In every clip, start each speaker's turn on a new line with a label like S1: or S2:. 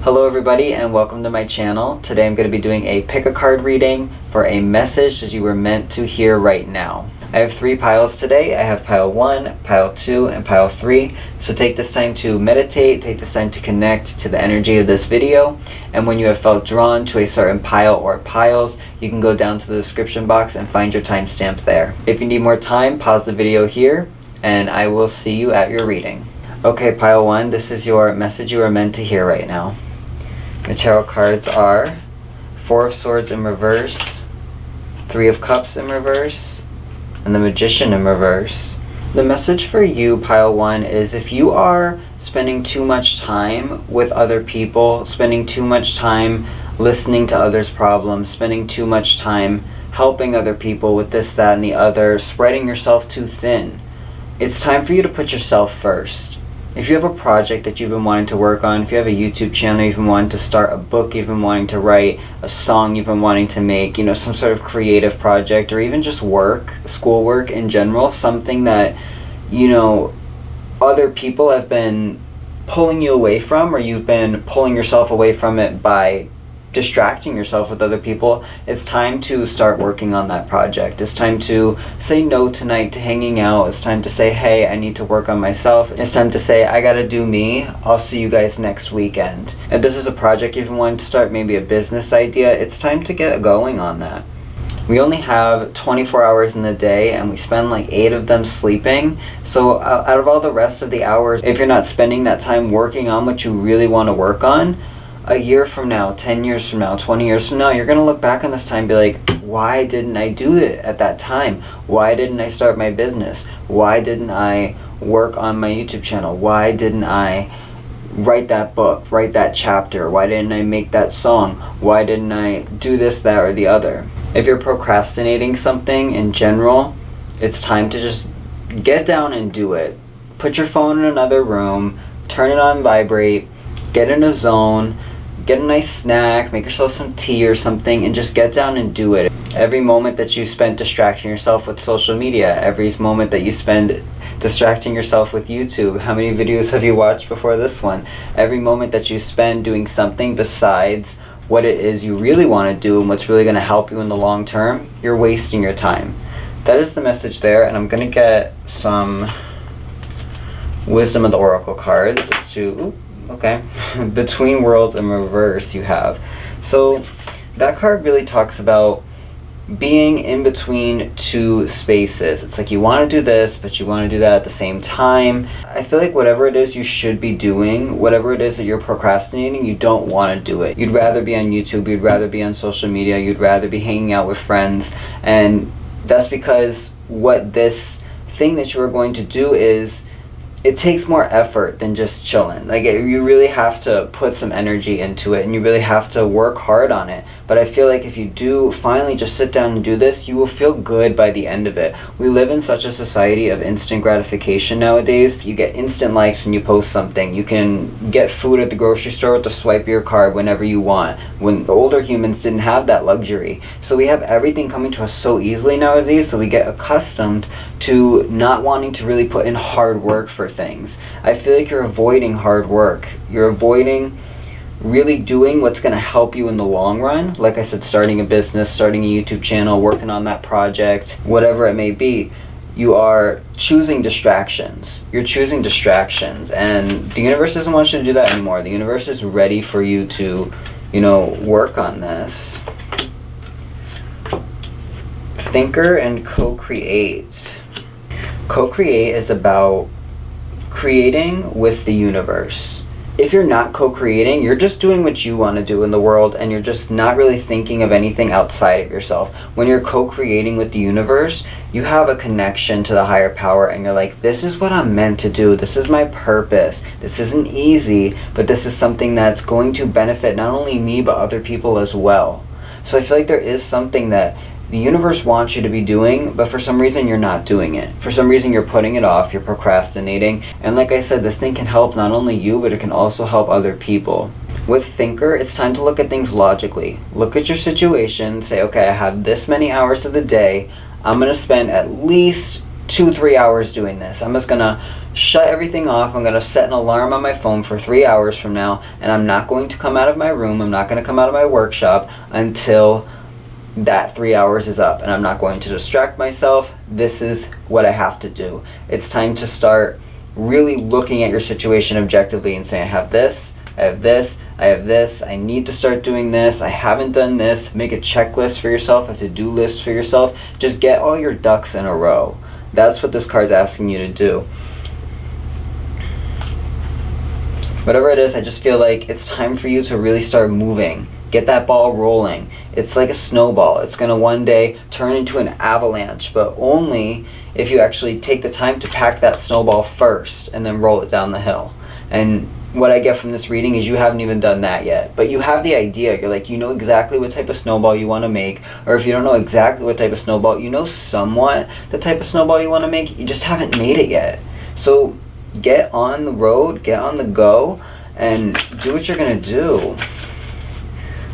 S1: Hello everybody and welcome to my channel. Today I'm going to be doing a pick a card reading for a message that you were meant to hear right now. I have 3 piles today. I have pile 1, pile 2, and pile 3. So take this time to meditate, take this time to connect to the energy of this video. And when you have felt drawn to a certain pile or piles, you can go down to the description box and find your timestamp there. If you need more time, pause the video here and I will see you at your reading. Okay, pile 1, this is your message you are meant to hear right now. The tarot cards are 4 of Swords in reverse, 3 of Cups in reverse, and the Magician in reverse. The message for you, pile 1, is if you are spending too much time with other people, spending too much time listening to others' problems, spending too much time helping other people with this, that, and the other, spreading yourself too thin, it's time for you to put yourself first. If you have a project that you've been wanting to work on, if you have a YouTube channel, you've been wanting to start a book, you've been wanting to write a song, you've been wanting to make, some sort of creative project, or even just work, schoolwork in general, something that, other people have been pulling you away from, or you've been pulling yourself away from it by distracting yourself with other people, it's time to start working on that project. It's time to say no tonight to hanging out. It's time to say, hey, I need to work on myself. It's time to say, I gotta do me. I'll see you guys next weekend. If this is a project you've been wanting to start, maybe a business idea, it's time to get going on that. We only have 24 hours in the day and we spend like 8 of them sleeping. So out of all the rest of the hours, if you're not spending that time working on what you really want to work on, a year from now, 10 years from now, 20 years from now, you're going to look back on this time and be like, why didn't I do it at that time? Why didn't I start my business? Why didn't I work on my YouTube channel? Why didn't I write that book, write that chapter? Why didn't I make that song? Why didn't I do this, that, or the other? If you're procrastinating something in general, it's time to just get down and do it. Put your phone in another room, turn it on vibrate, get in a zone, get a nice snack, make yourself some tea or something, and just get down and do it. Every moment that you spend distracting yourself with social media, every moment that you spend distracting yourself with YouTube, how many videos have you watched before this one? Every moment that you spend doing something besides what it is you really want to do and what's really going to help you in the long term, you're wasting your time. That is the message there, and I'm going to get some Wisdom of the Oracle cards just to... Okay, Between Worlds in reverse you have. So that card really talks about being in between 2 spaces. It's like you want to do this, but you want to do that at the same time. I feel like whatever it is you should be doing, whatever it is that you're procrastinating, you don't want to do it. You'd rather be on YouTube, you'd rather be on social media, you'd rather be hanging out with friends, and that's because what this thing that you are going to do is, it takes more effort than just chilling. You really have to put some energy into it and you really have to work hard on it. But I feel like if you do finally just sit down and do this, you will feel good by the end of it. We live in such a society of instant gratification nowadays. You get instant likes when you post something. You can get food at the grocery store with the swipe of your card whenever you want. When the older humans didn't have that luxury. So we have everything coming to us so easily nowadays, so we get accustomed to not wanting to really put in hard work for things. I feel like you're avoiding hard work. You're avoiding really doing what's going to help you in the long run. Like I said, starting a business, starting a YouTube channel, working on that project, whatever it may be. You are choosing distractions. You're choosing distractions, and the universe doesn't want you to do that anymore. The universe is ready for you to, work on this. Thinker and co-create. Co-create is about creating with the universe. If you're not co-creating, you're just doing what you want to do in the world and you're just not really thinking of anything outside of yourself. When you're co-creating with the universe, you have a connection to the higher power and you're like, this is what I'm meant to do. This is my purpose. This isn't easy, but this is something that's going to benefit not only me, but other people as well. So I feel like there is something that the universe wants you to be doing, but for some reason you're not doing it. For some reason you're putting it off, you're procrastinating. And like I said, this thing can help not only you, but it can also help other people. With Thinker, it's time to look at things logically. Look at your situation, say, okay, I have this many hours of the day. I'm going to spend at least 2-3 hours doing this. I'm just going to shut everything off. I'm going to set an alarm on my phone for 3 hours from now, and I'm not going to come out of my room. I'm not going to come out of my workshop until that 3 hours is up, and I'm not going to distract myself. This is what I have to do. It's time to start really looking at your situation objectively and saying, I have this, I have this, I have this, I need to start doing this, I haven't done this. Make a checklist for yourself, a to-do list for yourself. Just get all your ducks in a row. That's what this card's asking you to do. Whatever it is, I just feel like it's time for you to really start moving. Get that ball rolling. It's like a snowball. It's going to one day turn into an avalanche, but only if you actually take the time to pack that snowball first and then roll it down the hill. And what I get from this reading is you haven't even done that yet, but you have the idea. You're like, you know exactly what type of snowball you want to make, or if you don't know exactly what type of snowball, you know somewhat the type of snowball you want to make, you just haven't made it yet. So get on the road, get on the go, and do what you're going to do.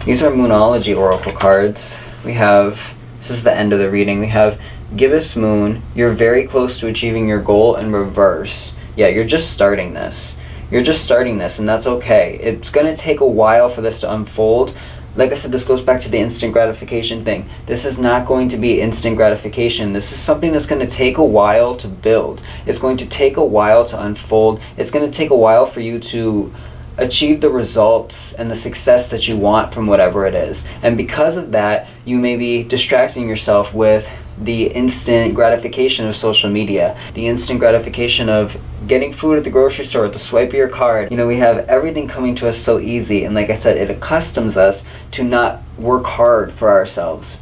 S1: These are Moonology Oracle cards. We have, this is the end of the reading, we have Gibbous Moon, you're very close to achieving your goal in reverse. Yeah, you're just starting this. You're just starting this, and that's okay. It's going to take a while for this to unfold. Like I said, this goes back to the instant gratification thing. This is not going to be instant gratification. This is something that's going to take a while to build. It's going to take a while to unfold. It's going to take a while for you to achieve the results and the success that you want from whatever it is. And because of that, you may be distracting yourself with the instant gratification of social media, the instant gratification of getting food at the grocery store with the swipe of your card. You know, we have everything coming to us so easy, and like I said, it accustoms us to not work hard for ourselves.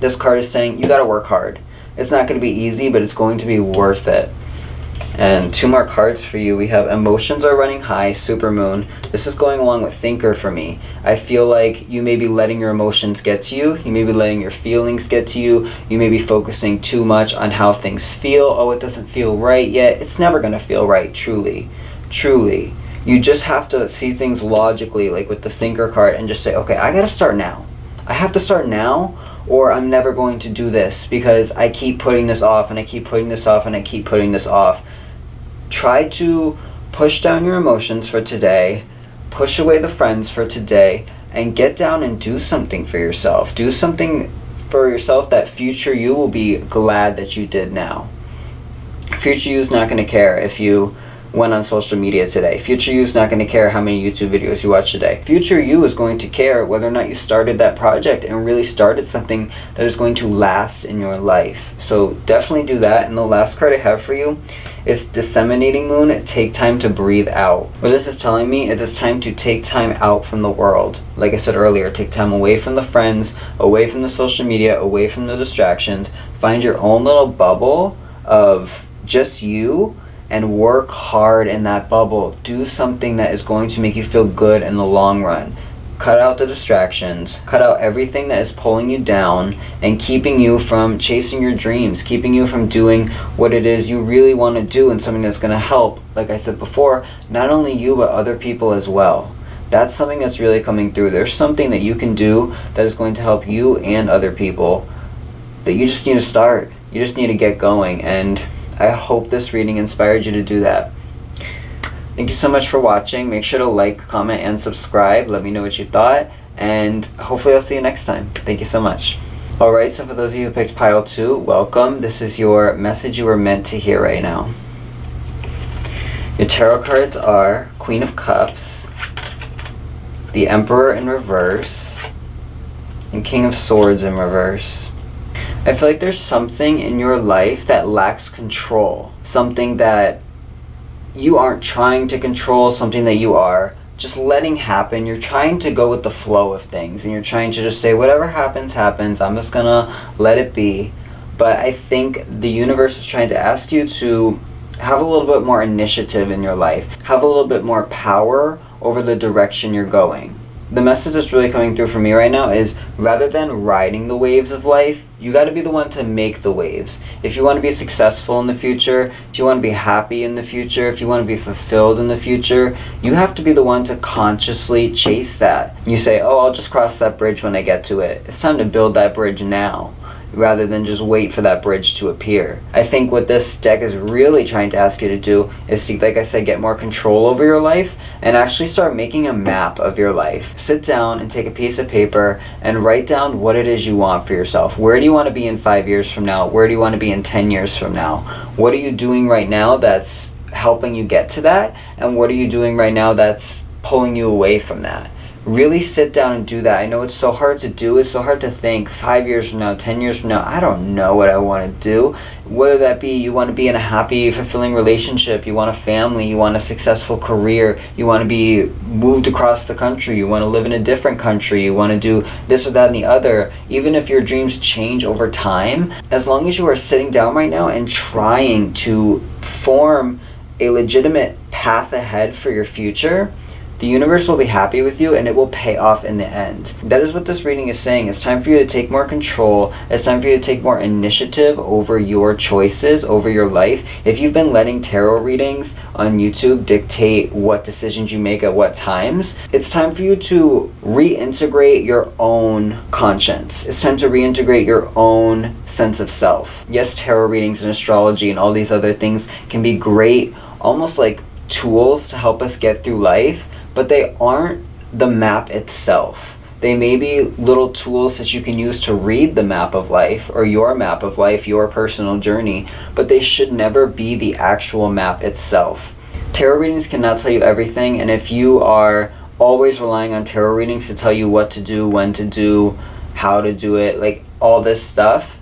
S1: This card is saying you gotta work hard. It's not going to be easy, but it's going to be worth it. And two more cards for you. We have Emotions Are Running High, Supermoon. This is going along with Thinker for me. I feel like you may be letting your emotions get to you. You may be letting your feelings get to you. You may be focusing too much on how things feel. Oh, it doesn't feel right yet. It's never going to feel right, truly. Truly. You just have to see things logically, like with the Thinker card, and just say, okay, I got to start now. I have to start now, or I'm never going to do this because I keep putting this off, and I keep putting this off, and I keep putting this off. Try to push down your emotions for today, push away the friends for today, and get down and do something for yourself. Do something for yourself that future you will be glad that you did now. Future you is not going to care if you went on social media today. Future you is not going to care how many YouTube videos you watch today. Future you is going to care whether or not you started that project and really started something that is going to last in your life. So definitely do that. And the last card I have for you is Disseminating Moon, Take Time to Breathe Out. What this is telling me is it's time to take time out from the world. Like I said earlier, take time away from the friends, away from the social media, away from the distractions. Find your own little bubble of just you, and work hard in that bubble. Do something that is going to make you feel good in the long run. Cut out the distractions, cut out everything that is pulling you down and keeping you from chasing your dreams, keeping you from doing what it is you really want to do, and something that's going to help, like I said before, not only you but other people as well. That's something that's really coming through. There's something that you can do that is going to help you and other people, that you just need to start. You just need to get going, and I hope this reading inspired you to do that. Thank you so much for watching. Make sure to like, comment, and subscribe. Let me know what you thought, and hopefully I'll see you next time. Thank you so much. Alright, so for those of you who picked pile 2, welcome. This is your message you were meant to hear right now. Your tarot cards are Queen of Cups, the Emperor in reverse, and King of Swords in reverse. I feel like there's something in your life that lacks control. Something that you aren't trying to control, something that you are just letting happen. You're trying to go with the flow of things, and you're trying to just say, whatever happens, happens. I'm just gonna let it be. But I think the universe is trying to ask you to have a little bit more initiative in your life. Have a little bit more power over the direction you're going. The message that's really coming through for me right now is, rather than riding the waves of life, you got to be the one to make the waves. If you want to be successful in the future, if you want to be happy in the future, if you want to be fulfilled in the future, you have to be the one to consciously chase that. You say, oh, I'll just cross that bridge when I get to it. It's time to build that bridge now. rather than just wait for that bridge to appear. I think what this deck is really trying to ask you to do is to, like I said, get more control over your life and actually start making a map of your life. Sit down and take a piece of paper and write down what it is you want for yourself. Where do you want to be in 5 years from now? Where do you want to be in 10 years from now? What are you doing right now that's helping you get to that? And what are you doing right now that's pulling you away from that? Really sit down and do that. I know it's so hard to do. It's so hard to think 5 years from now, 10 years from now, I don't know what I want to do. Whether that be you want to be in a happy, fulfilling relationship, you want a family, you want a successful career, you want to be moved across the country, you want to live in a different country, you want to do this or that and the other. Even if your dreams change over time, as long as you are sitting down right now and trying to form a legitimate path ahead for your future, the universe will be happy with you and it will pay off in the end. That is what this reading is saying. It's time for you to take more control. It's time for you to take more initiative over your choices, over your life. If you've been letting tarot readings on YouTube dictate what decisions you make at what times, it's time for you to reintegrate your own conscience. It's time to reintegrate your own sense of self. Yes, tarot readings and astrology and all these other things can be great, almost like tools to help us get through life, but they aren't the map itself. They may be little tools that you can use to read the map of life, or your map of life, your personal journey, but they should never be the actual map itself. Tarot readings cannot tell you everything, and if you are always relying on tarot readings to tell you what to do, when to do, how to do it, like all this stuff,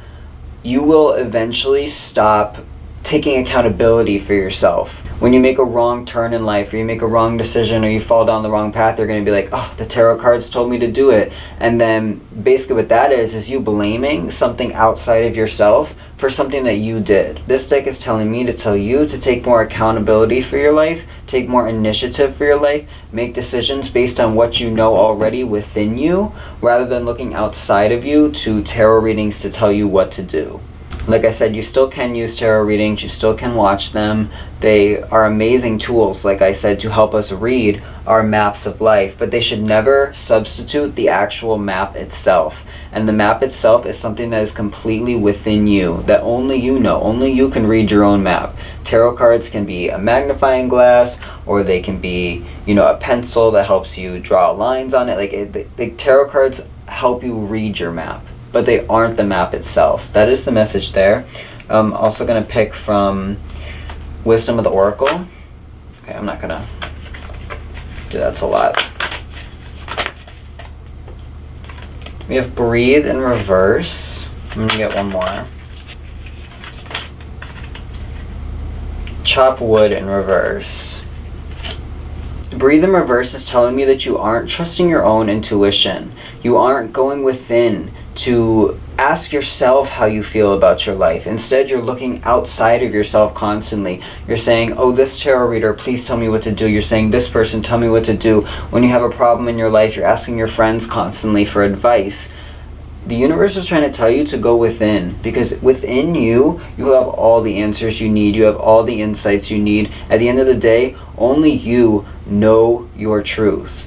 S1: you will eventually stop taking accountability for yourself. When you make a wrong turn in life, or you make a wrong decision, or you fall down the wrong path, you're going to be like, oh, the tarot cards told me to do it. And then basically what that is you blaming something outside of yourself for something that you did. This deck is telling me to tell you to take more accountability for your life, take more initiative for your life, make decisions based on what you know already within you, rather than looking outside of you to tarot readings to tell you what to do. Like I said, you still can use tarot readings, you still can watch them. They are amazing tools, like I said, to help us read our maps of life, but they should never substitute the actual map itself. And the map itself is something that is completely within you, that only you know. Only you can read your own map. Tarot cards can be a magnifying glass, or they can be, a pencil that helps you draw lines on it. The tarot cards help you read your map, but they aren't the map itself. That is the message there. I'm also going to pick from Wisdom of the Oracle. Okay, I'm not going to do that. It's a lot. We have Breathe in reverse. I'm going to get one more. Chop wood in reverse. Breathe in reverse is telling me that you aren't trusting your own intuition. You aren't going within to ask yourself how you feel about your life. Instead, you're looking outside of yourself constantly. You're saying, oh, this tarot reader, please tell me what to do. You're saying, this person, tell me what to do. When you have a problem in your life, you're asking your friends constantly for advice. The universe is trying to tell you to go within, because within you, you have all the answers you need. You have all the insights you need. At the end of the day, only you know your truth.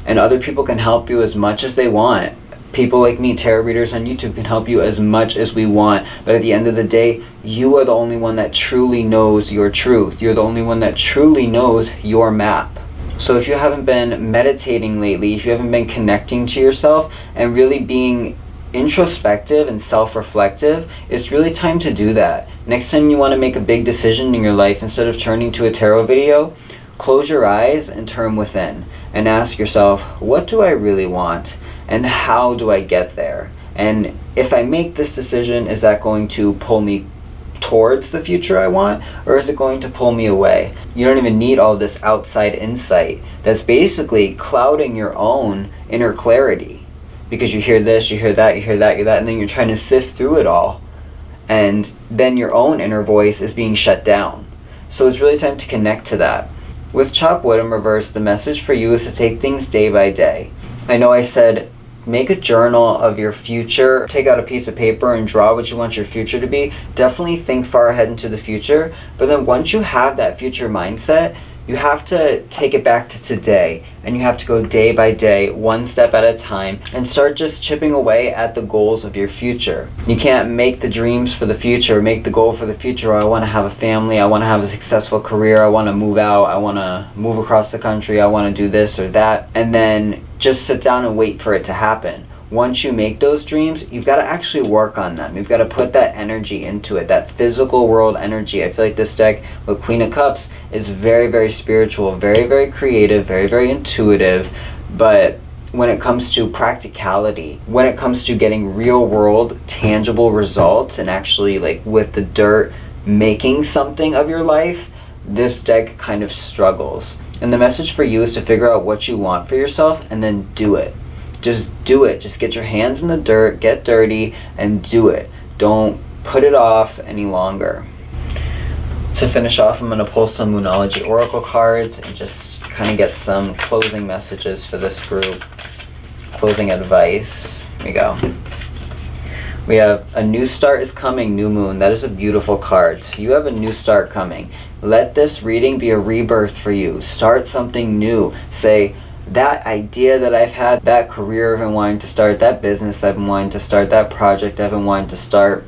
S1: And other people can help you as much as they want. People like me, tarot readers on YouTube, can help you as much as we want. But at the end of the day, you are the only one that truly knows your truth. You're the only one that truly knows your map. So if you haven't been meditating lately, if you haven't been connecting to yourself and really being introspective and self-reflective, it's really time to do that. Next time you want to make a big decision in your life, instead of turning to a tarot video, close your eyes and turn within and ask yourself, what do I really want? And how do I get there? And if I make this decision, is that going to pull me towards the future I want, or is it going to pull me away? You don't even need all this outside insight that's basically clouding your own inner clarity, because you hear this, you hear that, you hear that, you hear that, and then you're trying to sift through it all, and then your own inner voice is being shut down. So it's really time to connect to that. With Chop Wood in reverse, the message for you is to take things day by day. I know I said make a journal of your future. Take out a piece of paper and draw what you want your future to be. Definitely think far ahead into the future. But then once you have that future mindset, You have to take it back to today, and you have to go day by day, one step at a time, and start just chipping away at the goals of your future. You can't make the dreams for the future, make the goal for the future. I want to have a family, I want to have a successful career, I want to move out, I want to move across the country, I want to do this or that, and then just sit down and wait for it to happen. Once you make those dreams, you've got to actually work on them. You've got to put that energy into it, that physical world energy. I feel like this deck with Queen of Cups is very, very spiritual, very, very creative, very, very intuitive. But when it comes to practicality, when it comes to getting real world, tangible results, and actually like with the dirt making something of your life, this deck kind of struggles. And the message for you is to figure out what you want for yourself and then do it. Just do it. Just get your hands in the dirt, get dirty, and do it. Don't put it off any longer. To finish off, I'm going to pull some Moonology Oracle cards and just kind of get some closing messages for this group. Closing advice. Here we go. We have a new start is coming, new moon. That is a beautiful card. So you have a new start coming. Let this reading be a rebirth for you. Start something new. Say, that idea that I've had, that career I've been wanting to start, that business I've been wanting to start, that project I've been wanting to start.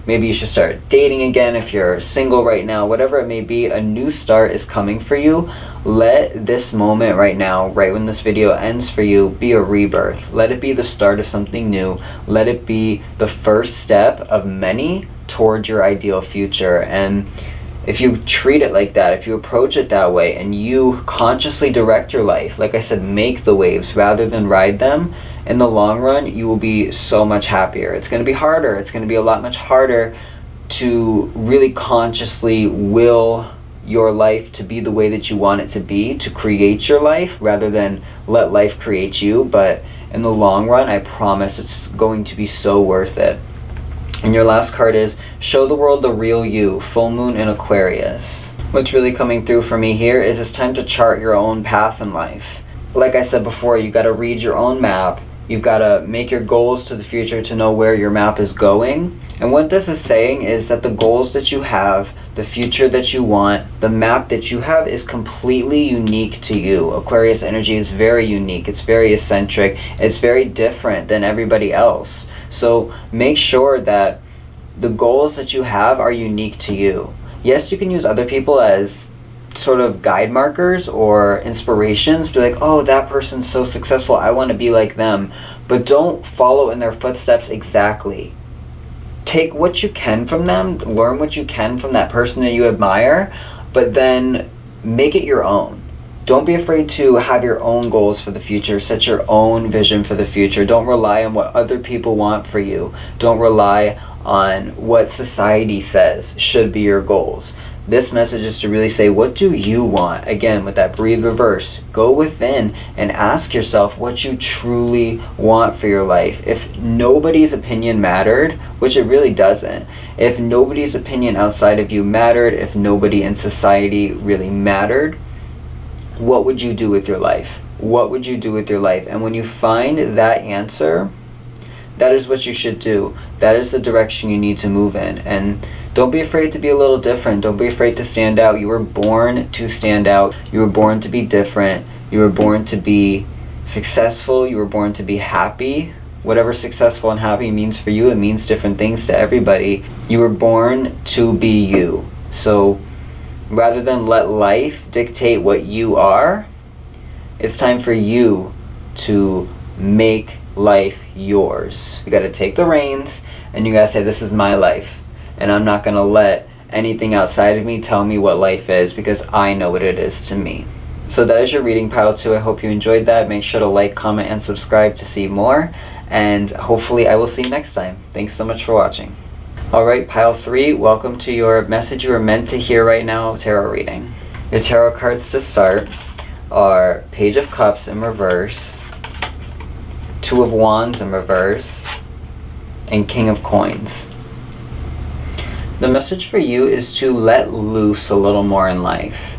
S1: Maybe you should start dating again if you're single right now. Whatever it may be, a new start is coming for you. Let this moment right now, right when this video ends for you, be a rebirth. Let it be the start of something new. Let it be the first step of many towards your ideal future. And if you treat it like that, if you approach it that way, and you consciously direct your life, like I said, make the waves rather than ride them, in the long run, you will be so much happier. It's going to be harder. It's going to be a lot much harder to really consciously will your life to be the way that you want it to be, to create your life rather than let life create you. But in the long run, I promise it's going to be so worth it. And your last card is Show the World the Real You, Full Moon in Aquarius. What's really coming through for me here is it's time to chart your own path in life. Like I said before, you got to read your own map. You've got to make your goals to the future to know where your map is going. And what this is saying is that the goals that you have, the future that you want, the map that you have is completely unique to you. Aquarius energy is very unique. It's very eccentric. It's very different than everybody else. So make sure that the goals that you have are unique to you. Yes, you can use other people as sort of guide markers or inspirations. Be like, oh, that person's so successful, I want to be like them. But don't follow in their footsteps exactly. Take what you can from them, learn what you can from that person that you admire, but then make it your own. Don't be afraid to have your own goals for the future. Set your own vision for the future. Don't rely on what other people want for you. Don't rely on what society says should be your goals. This message is to really say, what do you want? Again, with that breathe reverse, go within and ask yourself what you truly want for your life. If nobody's opinion mattered, which it really doesn't, if nobody's opinion outside of you mattered, if nobody in society really mattered, what would you do with your life? What would you do with your life? And when you find that answer, that is what you should do. That is the direction you need to move in. And don't be afraid to be a little different. Don't be afraid to stand out. You were born to stand out. You were born to be different. You were born to be successful. You were born to be happy. Whatever successful and happy means for you, it means different things to everybody. You were born to be you. So rather than let life dictate what you are, it's time for you to make life yours. You got to take the reins and you got to say, this is my life. And I'm not going to let anything outside of me tell me what life is, because I know what it is to me. So that is your reading, pile 2. I hope you enjoyed that. Make sure to like, comment, and subscribe to see more. And hopefully I will see you next time. Thanks so much for watching. Alright, pile 3, welcome to your message you are meant to hear right now tarot reading. Your tarot cards to start are Page of Cups in reverse, Two of Wands in reverse, and King of Coins. The message for you is to let loose a little more in life.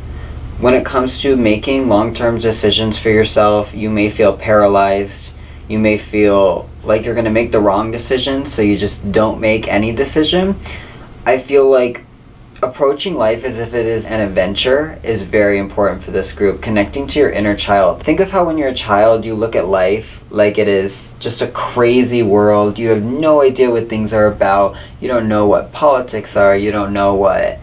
S1: When it comes to making long-term decisions for yourself, you may feel paralyzed. You may feel like you're going to make the wrong decision, so you just don't make any decision. I feel like approaching life as if it is an adventure is very important for this group. Connecting to your inner child. Think of how when you're a child, you look at life like it is just a crazy world. You have no idea what things are about. You don't know what politics are. You don't know what,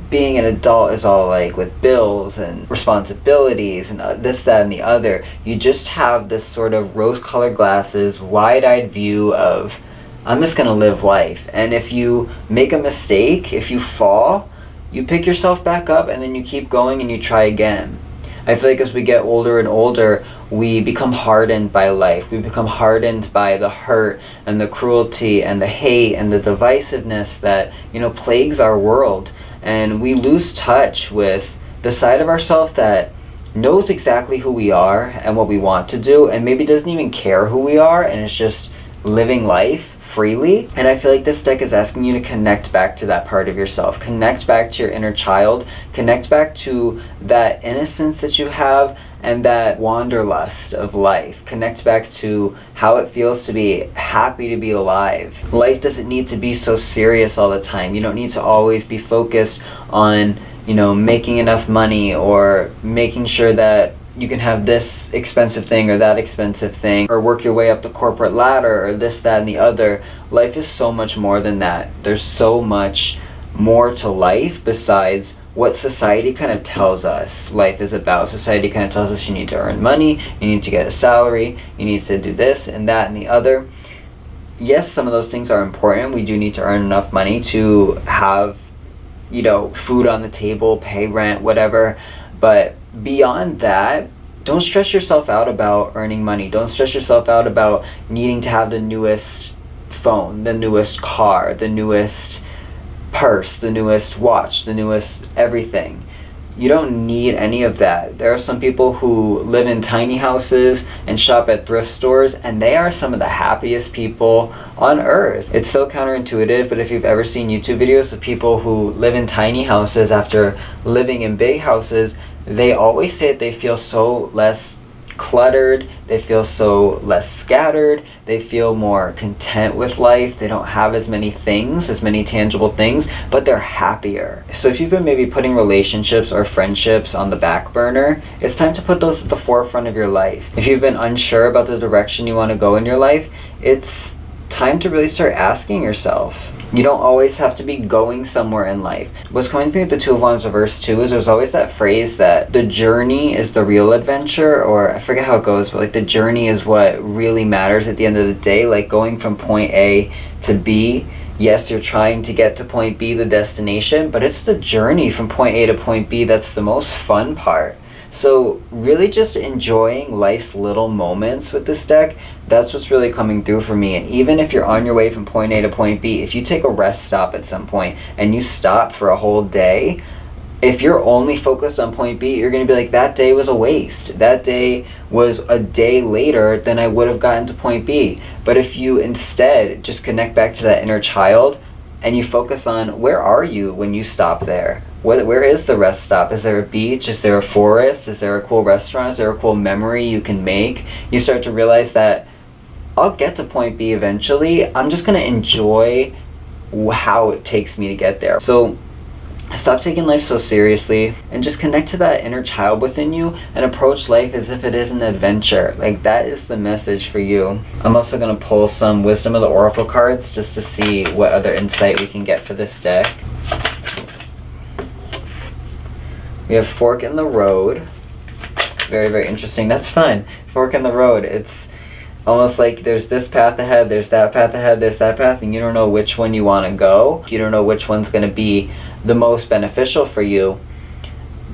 S1: being an adult is all like, with bills and responsibilities and this, that, and the other. You just have this sort of rose-colored glasses, wide-eyed view of, I'm just going to live life. And if you make a mistake, if you fall, you pick yourself back up and then you keep going and you try again. I feel like as we get older and older, we become hardened by life. We become hardened by the hurt and the cruelty and the hate and the divisiveness that, plagues our world. And we lose touch with the side of ourselves that knows exactly who we are and what we want to do, and maybe doesn't even care who we are, and is just living life freely. And I feel like this deck is asking you to connect back to that part of yourself. Connect back to your inner child. Connect back to that innocence that you have and that wanderlust of life. Connect back to how it feels to be happy to be alive. Life doesn't need to be so serious all the time. You don't need to always be focused on, making enough money or making sure that you can have this expensive thing or that expensive thing, or work your way up the corporate ladder, or this, that, and the other. Life is so much more than that. There's so much more to life besides what society kind of tells us life is about. Society kind of tells us you need to earn money, you need to get a salary, you need to do this and that and the other. Yes, some of those things are important. We do need to earn enough money to have, food on the table, pay rent, whatever. But beyond that, don't stress yourself out about earning money. Don't stress yourself out about needing to have the newest phone, the newest car, the newest purse, the newest watch, the newest everything. You don't need any of that. There are some people who live in tiny houses and shop at thrift stores, and they are some of the happiest people on earth. It's so counterintuitive, but if you've ever seen YouTube videos of people who live in tiny houses after living in big houses, they always say that they feel so less cluttered, they feel so less scattered, they feel more content with life, they don't have as many things, as many tangible things, but they're happier. So if you've been maybe putting relationships or friendships on the back burner, it's time to put those at the forefront of your life. If you've been unsure about the direction you want to go in your life, it's time to really start asking yourself. You don't always have to be going somewhere in life. What's coming to me with the Two of Wands reverse too is there's always that phrase that the journey is the real adventure, or I forget how it goes, but like the journey is what really matters at the end of the day. Like going from point A to B, yes, you're trying to get to point B, the destination, but it's the journey from point A to point B that's the most fun part. So really just enjoying life's little moments with this deck, that's what's really coming through for me. And even if you're on your way from point A to point B, if you take a rest stop at some point and you stop for a whole day, if you're only focused on point B, you're going to be like, that day was a waste. That day was a day later than I would have gotten to point B. But if you instead just connect back to that inner child and you focus on where are you when you stop there? Where is the rest stop? Is there a beach? Is there a forest? Is there a cool restaurant? Is there a cool memory you can make? You start to realize that I'll get to point B eventually. I'm just going to enjoy how it takes me to get there. So stop taking life so seriously and just connect to that inner child within you and approach life as if it is an adventure. Like, that is the message for you. I'm also going to pull some Wisdom of the Oracle cards just to see what other insight we can get for this deck. We have Fork in the Road. Very, very interesting. That's fun. Fork in the road. It's almost like there's this path ahead, there's that path ahead, there's that path, and you don't know which one you want to go. You don't know which one's going to be the most beneficial for you.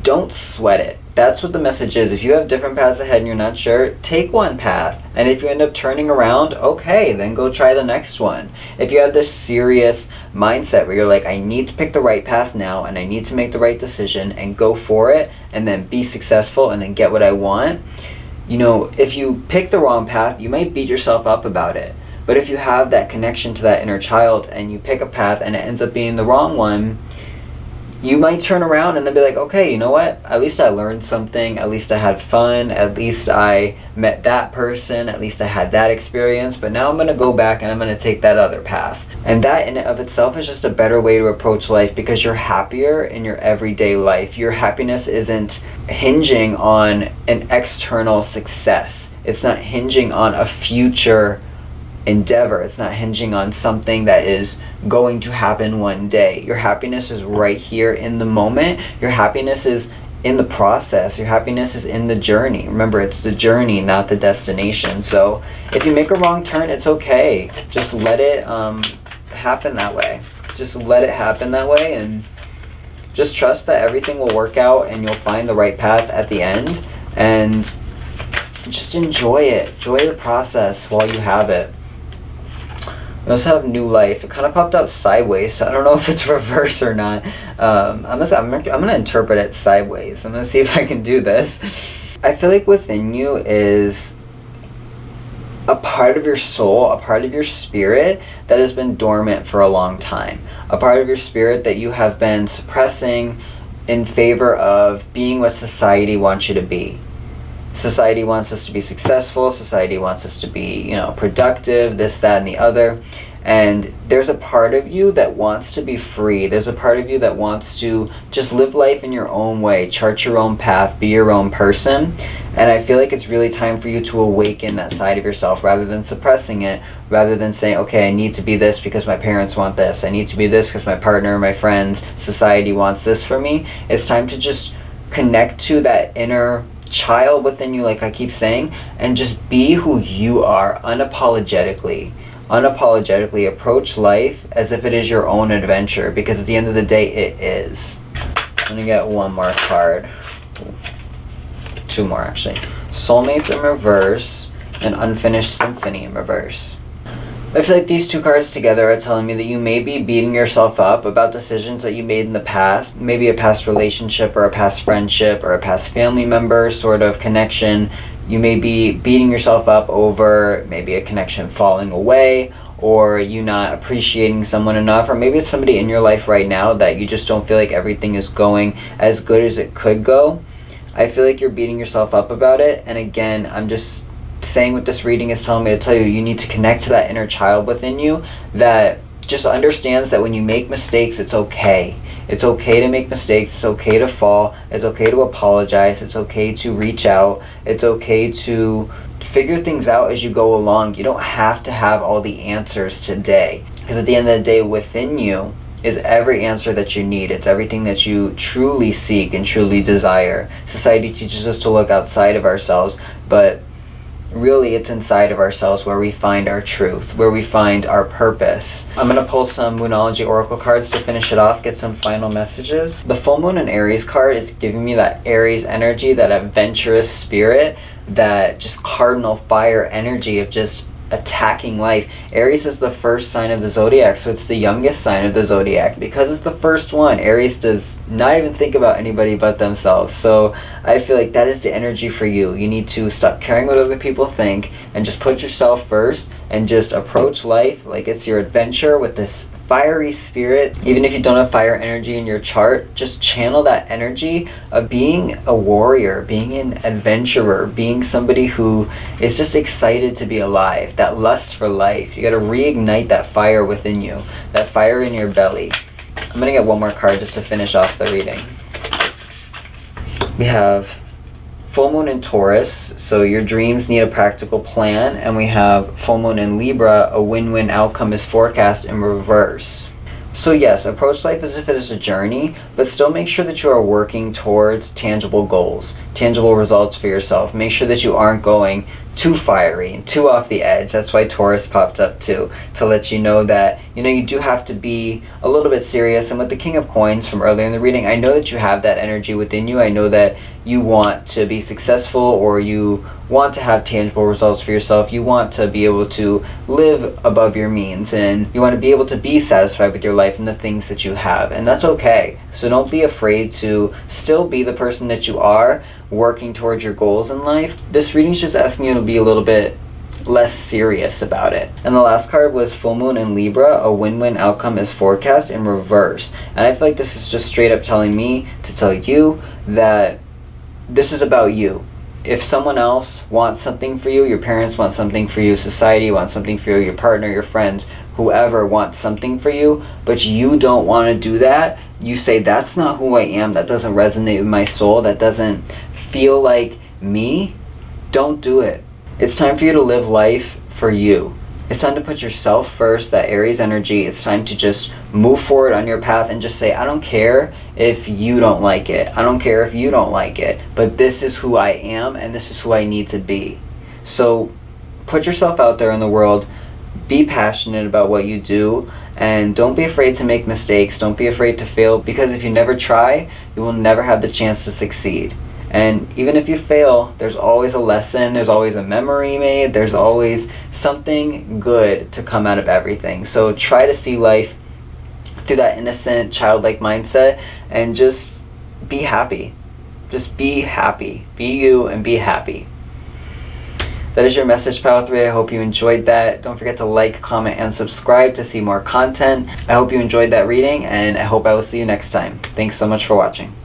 S1: Don't sweat it. That's what the message is. If you have different paths ahead and you're not sure, take one path. And if you end up turning around, okay, then go try the next one. If you have this serious mindset where you're like, I need to pick the right path now and I need to make the right decision and go for it and then be successful and then get what I want, if you pick the wrong path, you might beat yourself up about it. But if you have that connection to that inner child and you pick a path and it ends up being the wrong one, you might turn around and then be like, okay, you know what? At least I learned something. At least I had fun. At least I met that person. At least I had that experience. But now I'm going to go back and I'm going to take that other path. And that in and of itself is just a better way to approach life, because you're happier in your everyday life. Your happiness isn't hinging on an external success. It's not hinging on a future endeavor. It's not hinging on something that is going to happen one day. Your happiness is right here in the moment. Your happiness is in the process. Your happiness is in the journey. Remember, it's the journey, not the destination. So if you make a wrong turn, it's okay. Just let it happen that way. Just let it happen that way, and just trust that everything will work out and you'll find the right path at the end. And just enjoy it. Enjoy the process while you have it. We also have new life. It kind of popped out sideways, so I don't know if it's reverse or not. I'm gonna interpret it sideways. I'm gonna see if I can do this. I feel like within you is a part of your soul, a part of your spirit that has been dormant for a long time. A part of your spirit that you have been suppressing in favor of being what society wants you to be. Society wants us to be successful. Society wants us to be, productive, this, that, and the other. And there's a part of you that wants to be free. There's a part of you that wants to just live life in your own way, chart your own path, be your own person. And I feel like it's really time for you to awaken that side of yourself, rather than suppressing it, rather than saying, okay, I need to be this because my parents want this. I need to be this because my partner, my friends, society wants this for me. It's time to just connect to that inner child within you, like I keep saying, and just be who you are unapologetically. Unapologetically approach life as if it is your own adventure, because at the end of the day, it is. I'm gonna get one more card. Two more, actually. Soulmates in reverse and Unfinished Symphony in reverse. I feel like these two cards together are telling me that you may be beating yourself up about decisions that you made in the past. Maybe a past relationship or a past friendship or a past family member sort of connection. You may be beating yourself up over maybe a connection falling away, or you not appreciating someone enough, or maybe it's somebody in your life right now that you just don't feel like everything is going as good as it could go. I feel like you're beating yourself up about it. And again, I'm just saying what this reading is telling me to tell you, you need to connect to that inner child within you that just understands that when you make mistakes, it's okay. It's okay to make mistakes. It's okay to fall. It's okay to apologize. It's okay to reach out. It's okay to figure things out as you go along. You don't have to have all the answers today, because at the end of the day, within you is every answer that you need. It's everything that you truly seek and truly desire. Society teaches us to look outside of ourselves, but really it's inside of ourselves where we find our truth, where we find our purpose. I'm going to pull some Moonology Oracle cards to finish it off, get some final messages. The Full Moon in Aries card is giving me that Aries energy, that adventurous spirit, that just cardinal fire energy of just attacking life. Aries is the first sign of the zodiac, so it's the youngest sign of the zodiac. Because it's the first one, Aries does not even think about anybody but themselves. So I feel like that is the energy for you. You need to stop caring what other people think and just put yourself first and just approach life like it's your adventure with this fiery spirit. Even if you don't have fire energy in your chart, just channel that energy of being a warrior, being an adventurer, being somebody who is just excited to be alive, that lust for life. You got to reignite that fire within you, that fire in your belly. I'm going to get one more card just to finish off the reading. We have Full Moon in Taurus, so your dreams need a practical plan. And we have Full Moon in Libra, a win-win outcome is forecast in reverse. So yes, approach life as if it is a journey, but still make sure that you are working towards tangible goals, tangible results for yourself. Make sure that you aren't going too fiery and too off the edge. That's why Taurus popped up too, to let you know that, you do have to be a little bit serious. And with the King of Coins from earlier in the reading, I know that you have that energy within you. I know that you want to be successful, or you want to have tangible results for yourself. You want to be able to live above your means, and you want to be able to be satisfied with your life and the things that you have, and that's okay. So don't be afraid to still be the person that you are, working towards your goals in life. This reading is just asking you to be a little bit less serious about it. And the last card was full moon in Libra, a win-win outcome is forecast in reverse. And I feel like this is just straight up telling me to tell you that this is about you. If someone else wants something for you, your parents want something for you, society wants something for you, your partner, your friends, whoever wants something for you, but you don't want to do that, you say, that's not who I am, that doesn't resonate with my soul, that doesn't feel like me, don't do it. It's time for you to live life for you. It's time to put yourself first, that Aries energy. It's time to just move forward on your path and just say, I don't care if you don't like it. I don't care if you don't like it. But this is who I am and this is who I need to be. So put yourself out there in the world. Be passionate about what you do. And don't be afraid to make mistakes. Don't be afraid to fail. Because if you never try, you will never have the chance to succeed. And even if you fail, there's always a lesson, there's always a memory made, there's always something good to come out of everything. So try to see life through that innocent, childlike mindset and just be happy. Just be happy. Be you and be happy. That is your message, Power 3. I hope you enjoyed that. Don't forget to like, comment, and subscribe to see more content. I hope you enjoyed that reading, and I hope I will see you next time. Thanks so much for watching.